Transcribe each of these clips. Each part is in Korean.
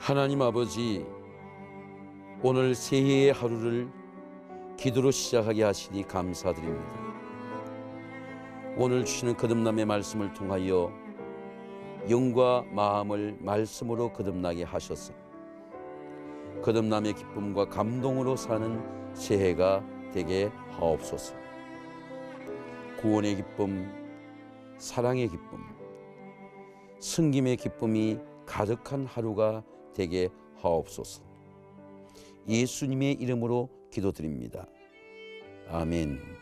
하나님 아버지, 오늘 새해의 하루를 기도로 시작하게 하시니 감사드립니다. 오늘 주시는 거듭남의 말씀을 통하여 영과 마음을 말씀으로 거듭나게 하셔서 거듭남의 기쁨과 감동으로 사는 새해가 되게 하옵소서. 구원의 기쁨, 사랑의 기쁨, 승김의 기쁨이 가득한 하루가 되게 하옵소서. 예수님의 이름으로 기도드립니다. 아멘.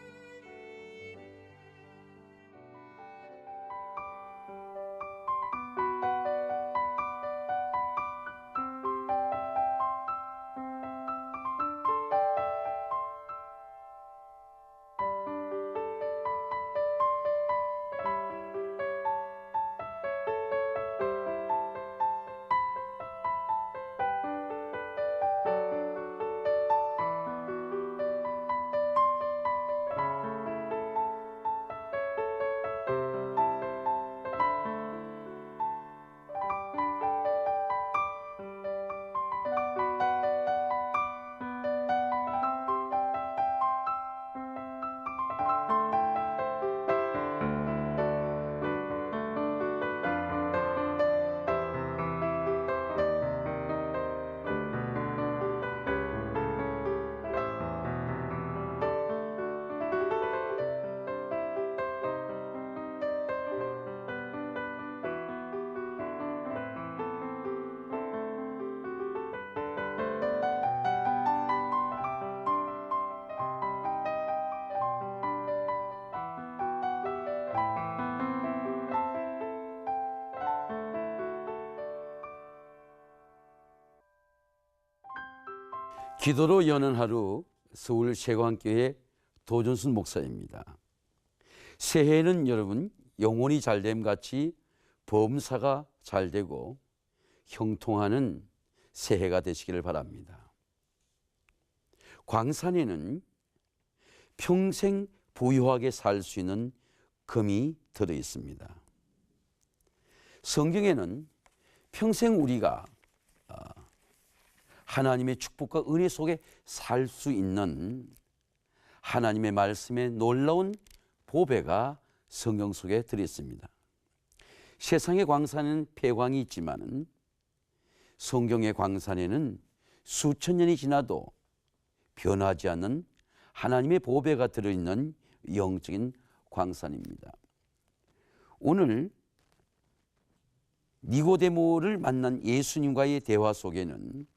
기도로 여는 하루, 서울 세광교회 도준순 목사입니다. 새해에는 여러분 영혼이 잘됨 같이 범사가 잘되고 형통하는 새해가 되시기를 바랍니다. 광산에는 평생 부유하게 살 수 있는 금이 들어 있습니다. 성경에는 평생 우리가 하나님의 축복과 은혜 속에 살 수 있는 하나님의 말씀의 놀라운 보배가 성경 속에 들어있습니다. 세상의 광산에는 폐광이 있지만 성경의 광산에는 수천 년이 지나도 변하지 않는 하나님의 보배가 들어있는 영적인 광산입니다. 오늘 니고데모를 만난 예수님과의 대화 속에는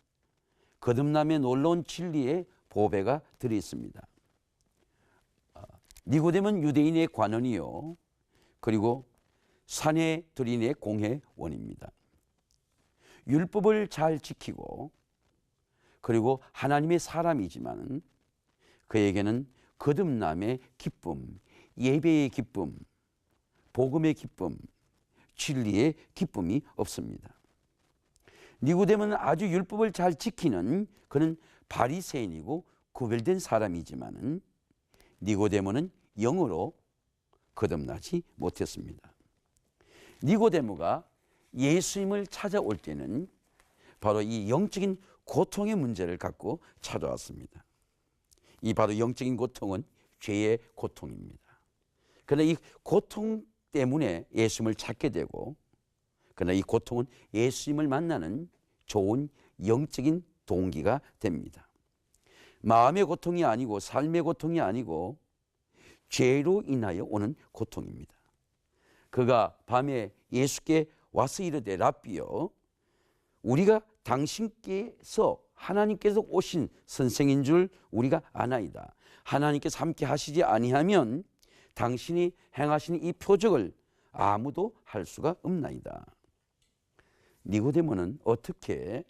거듭남의 놀라운 진리의 보배가 들어있습니다. 니고데모는 유대인의 관원이요, 그리고 산헤드린의 공회원입니다. 율법을 잘 지키고 그리고 하나님의 사람이지만 그에게는 거듭남의 기쁨, 예배의 기쁨, 복음의 기쁨, 진리의 기쁨이 없습니다. 니고데모는 아주 율법을 잘 지키는 그는 바리새인이고 구별된 사람이지만 니고데모는 영으로 거듭나지 못했습니다. 니고데모가 예수님을 찾아올 때는 바로 이 영적인 고통의 문제를 갖고 찾아왔습니다. 이 바로 영적인 고통은 죄의 고통입니다. 그러나 이 고통 때문에 예수님을 찾게 되고, 그러나 이 고통은 예수님을 만나는 좋은 영적인 동기가 됩니다. 마음의 고통이 아니고 삶의 고통이 아니고 죄로 인하여 오는 고통입니다. 그가 밤에 예수께 와서 이르되 랍비여, 우리가 당신께서 하나님께서 오신 선생인 줄 우리가 아나이다. 하나님께서 함께 하시지 아니하면 당신이 행하시는 이 표적을 아무도 할 수가 없나이다. 니고데모는 어떻게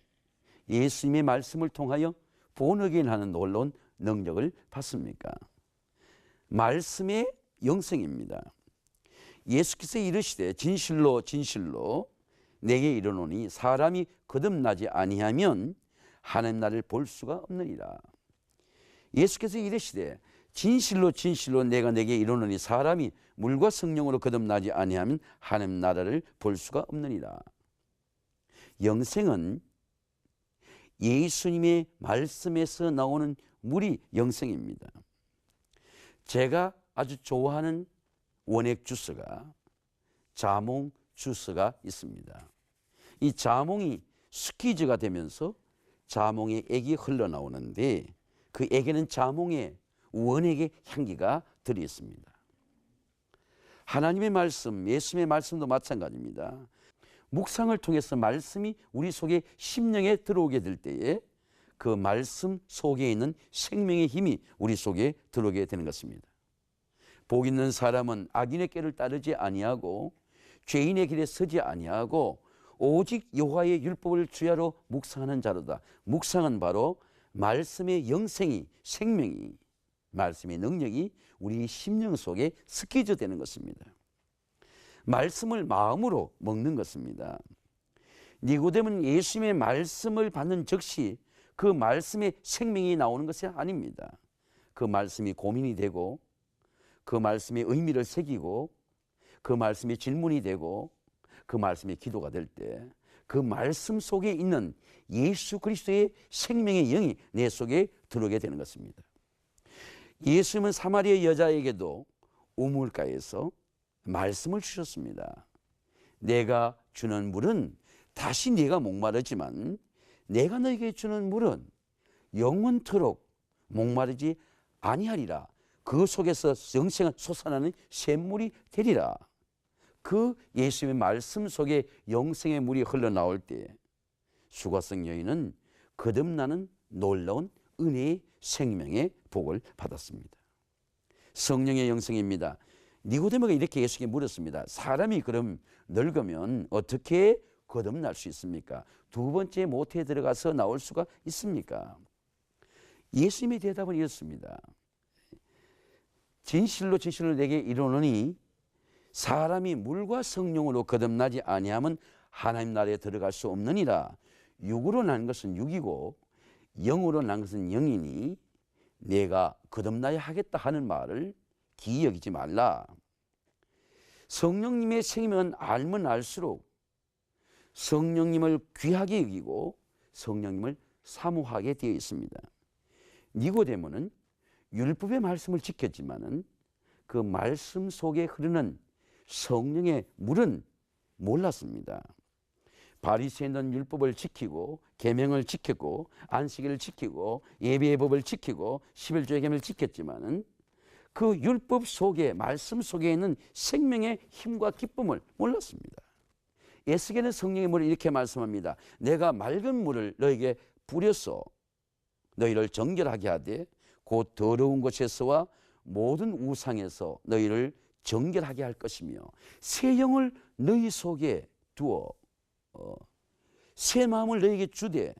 예수님의 말씀을 통하여 본어게인하는 놀라운 능력을 받습니까? 말씀의 영성입니다. 예수께서 이르시되 진실로 진실로 내게 이르노니 사람이 거듭나지 아니하면 하나님 나라를 볼 수가 없느니라. 예수께서 이르시되 진실로 진실로 내가 내게 이르노니 사람이 물과 성령으로 거듭나지 아니하면 하나님 나라를 볼 수가 없느니라. 영생은 예수님의 말씀에서 나오는 물이 영생입니다. 제가 아주 좋아하는 원액 주스가 자몽 주스가 있습니다. 이 자몽이 스퀴즈가 되면서 자몽의 액이 흘러나오는데 그 액에는 자몽의 원액의 향기가 들어있습니다. 하나님의 말씀, 예수님의 말씀도 마찬가지입니다. 묵상을 통해서 말씀이 우리 속에 심령에 들어오게 될 때에 그 말씀 속에 있는 생명의 힘이 우리 속에 들어오게 되는 것입니다. 복 있는 사람은 악인의 길을 따르지 아니하고 죄인의 길에 서지 아니하고 오직 여호와의 율법을 주야로 묵상하는 자로다. 묵상은 바로 말씀의 영생이, 생명이, 말씀의 능력이 우리 심령 속에 스키즈 되는 것입니다. 말씀을 마음으로 먹는 것입니다. 니고데모는 예수님의 말씀을 받는 즉시 그 말씀의 생명이 나오는 것이 아닙니다. 그 말씀이 고민이 되고 그 말씀의 의미를 새기고 그 말씀이 질문이 되고 그 말씀이 기도가 될 때 그 말씀 속에 있는 예수 그리스도의 생명의 영이 내 속에 들어오게 되는 것입니다. 예수님은 사마리아 여자에게도 우물가에서 말씀을 주셨습니다. 내가 주는 물은 다시 네가 목마르지만 내가 너에게 주는 물은 영원토록 목마르지 아니하리라. 그 속에서 영생은 솟아나는 샘물이 되리라. 그 예수님의 말씀 속에 영생의 물이 흘러나올 때 수고성 여인은 거듭나는 놀라운 은혜의 생명의 복을 받았습니다. 성령의 영생입니다. 니고데모가 이렇게 예수께 물었습니다. 사람이 그럼 늙으면 어떻게 거듭날 수 있습니까? 두 번째 모태에 들어가서 나올 수가 있습니까? 예수님의 대답은 이렇습니다. 진실로 진실로 내게 이르노니 사람이 물과 성령으로 거듭나지 아니하면 하나님 나라에 들어갈 수 없느니라. 육으로 난 것은 육이고 영으로 난 것은 영이니 내가 거듭나야 하겠다 하는 말을 기이 여기지 말라. 성령님의 생명은 알면 알수록 성령님을 귀하게 여기고 성령님을 사모하게 되어 있습니다. 니고데모는 율법의 말씀을 지켰지만은 그 말씀 속에 흐르는 성령의 물은 몰랐습니다. 바리새인은 율법을 지키고 계명을 지켰고 안식일을 지키고 예배의 법을 지키고 11조의 계명을 지켰지만은 그 율법 속에 말씀 속에 있는 생명의 힘과 기쁨을 몰랐습니다. 에스겔은 성령의 물을 이렇게 말씀합니다. 내가 맑은 물을 너에게 뿌려서 너희를 정결하게 하되 곧 더러운 곳에서와 모든 우상에서 너희를 정결하게 할 것이며 새 영을 너희 속에 두어 새 마음을 너희에게 주되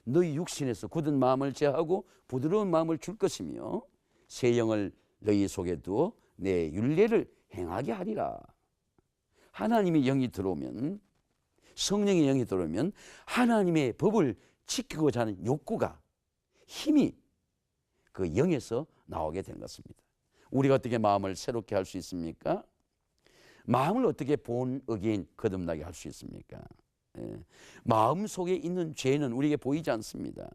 너희 육신에서 굳은 마음을 제하고 부드러운 마음을 줄 것이며 새 영을 너희 속에 두어 내 율례를 행하게 하리라. 하나님의 영이 들어오면, 성령의 영이 들어오면 하나님의 법을 지키고자 하는 욕구가, 힘이 그 영에서 나오게 되는 것입니다. 우리가 어떻게 마음을 새롭게 할 수 있습니까? 마음을 어떻게 본 어게인 거듭나게 할 수 있습니까? 마음 속에 있는 죄는 우리에게 보이지 않습니다.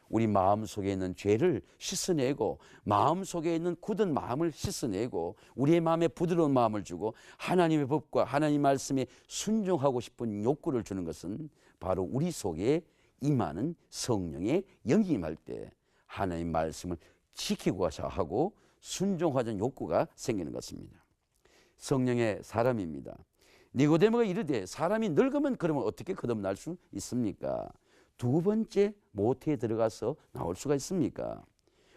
우리 마음 속에 있는 죄를 씻어내고 마음 속에 있는 굳은 마음을 씻어내고 우리의 마음에 부드러운 마음을 주고 하나님의 법과 하나님 말씀에 순종하고 싶은 욕구를 주는 것은 바로 우리 속에 임하는 성령의 영이 임할 때 하나님 말씀을 지키고자 하고 순종하자는 욕구가 생기는 것입니다. 성령의 사람입니다. 니고데모가 이르되 사람이 늙으면 그러면 어떻게 거듭날 수 있습니까? 두 번째 모태에 들어가서 나올 수가 있습니까?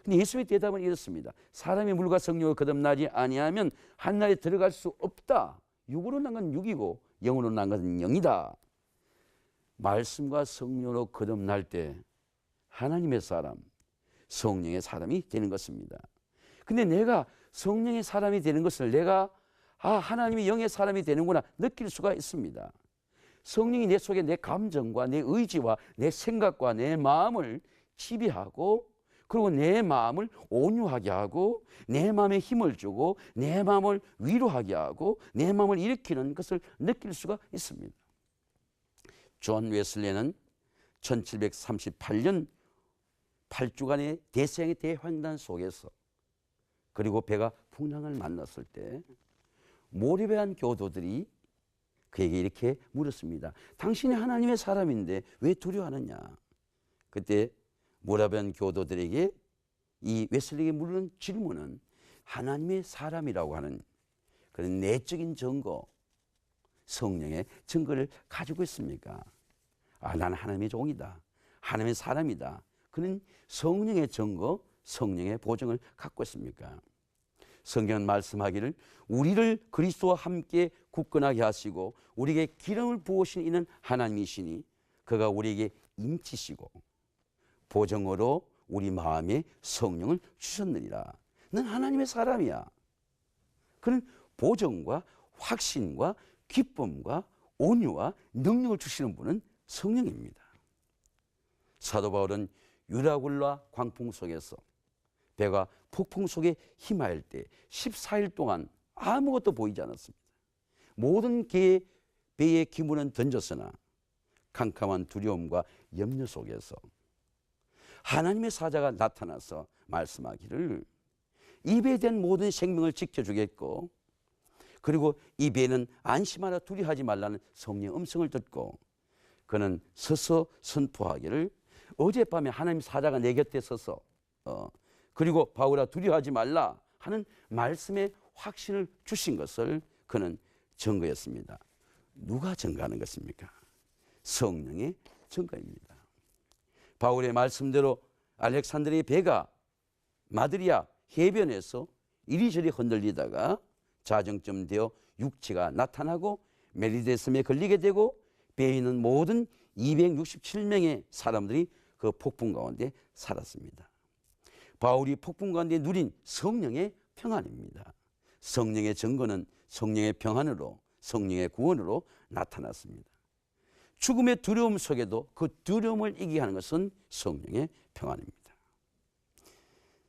근데 예수의 대답은 이렇습니다. 사람이 물과 성령으로 거듭나지 아니하면 한나라에 들어갈 수 없다. 육으로 난 건 육이고 영으로 난 것은 영이다. 말씀과 성령으로 거듭날 때 하나님의 사람, 성령의 사람이 되는 것입니다. 근데 내가 성령의 사람이 되는 것을 내가 하나님의 영의 사람이 되는구나 느낄 수가 있습니다. 성령이 내 속에 내 감정과 내 의지와 내 생각과 내 마음을 지배하고 그리고 내 마음을 온유하게 하고 내 마음에 힘을 주고 내 마음을 위로하게 하고 내 마음을 일으키는 것을 느낄 수가 있습니다. 존 웨슬리는 1738년 8주간의 대서양의 대환란 속에서 그리고 배가 풍랑을 만났을 때 모리베한 교도들이 그에게 이렇게 물었습니다. 당신이 하나님의 사람인데 왜 두려워하느냐? 그때 모라베한 교도들에게 이 웨슬리에게 물은 질문은 하나님의 사람이라고 하는 그런 내적인 증거, 성령의 증거를 가지고 있습니까? 아, 나는 하나님의 종이다. 하나님의 사람이다. 그는 성령의 증거, 성령의 보증을 갖고 있습니까? 성경은 말씀하기를 우리를 그리스도와 함께 굳건하게 하시고 우리에게 기름을 부으신 이는 하나님이시니 그가 우리에게 임치시고 보증으로 우리 마음에 성령을 주셨느니라. 넌 하나님의 사람이야. 그는 보증과 확신과 기쁨과 온유와 능력을 주시는 분은 성령입니다. 사도 바울은 유라굴라 광풍 속에서 배가 폭풍 속에 힘하일 때 14일 동안 아무것도 보이지 않았습니다. 모든 배의 기물은 던졌으나 캄캄한 두려움과 염려 속에서 하나님의 사자가 나타나서 말씀하기를 이 배에 대한 모든 생명을 지켜주겠고 그리고 이 배는 안심하라 두려워하지 말라는 성령의 음성을 듣고 그는 서서 선포하기를 어젯밤에 하나님 사자가 내 곁에 서서 그리고 바울아 두려워하지 말라 하는 말씀의 확신을 주신 것을 그는 증거했습니다. 누가 증거하는 것입니까? 성령의 증거입니다. 바울의 말씀대로 알렉산드리아의 배가 마드리아 해변에서 이리저리 흔들리다가 자정쯤 되어 육지가 나타나고 메리데섬에 걸리게 되고 배에 있는 모든 267명의 사람들이 그 폭풍 가운데 살았습니다. 바울이 폭풍 가운데 누린 성령의 평안입니다. 성령의 증거는 성령의 평안으로 성령의 구원으로 나타났습니다. 죽음의 두려움 속에도 그 두려움을 이기게 하는 것은 성령의 평안입니다.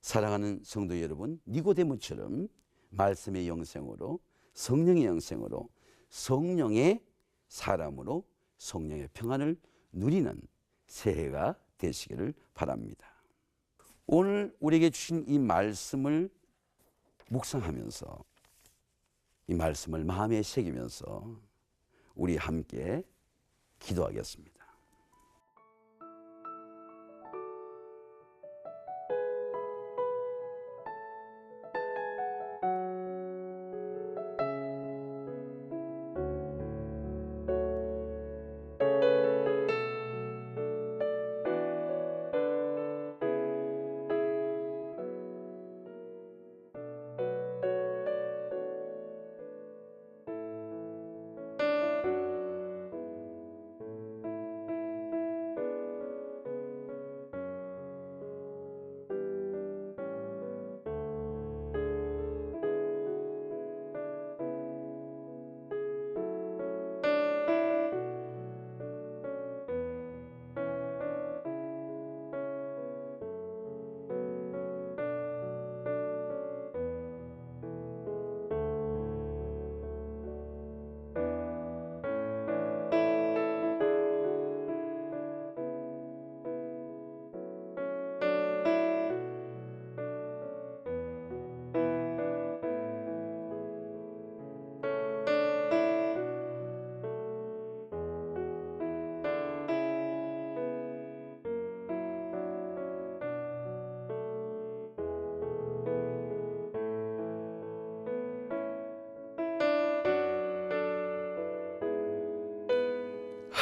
사랑하는 성도 여러분, 니고데모처럼 말씀의 영생으로 성령의 영생으로 성령의 사람으로 성령의 평안을 누리는 새해가 되시기를 바랍니다. 오늘 우리에게 주신 이 말씀을 묵상하면서 이 말씀을 마음에 새기면서 우리 함께 기도하겠습니다.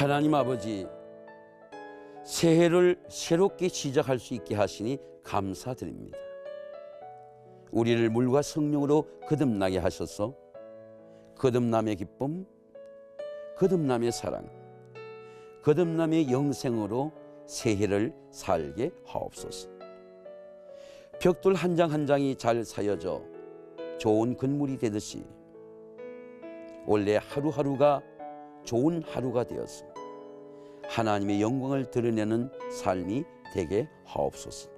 하나님 아버지, 새해를 새롭게 시작할 수 있게 하시니 감사드립니다. 우리를 물과 성령으로 거듭나게 하셔서 거듭남의 기쁨, 거듭남의 사랑, 거듭남의 영생으로 새해를 살게 하옵소서. 벽돌 한 장 한 장이 잘 사여져 좋은 건물이 되듯이 원래 하루하루가 좋은 하루가 되어서 하나님의 영광을 드러내는 삶이 되게 하옵소서.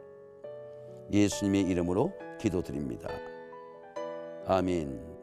예수님의 이름으로 기도드립니다. 아멘.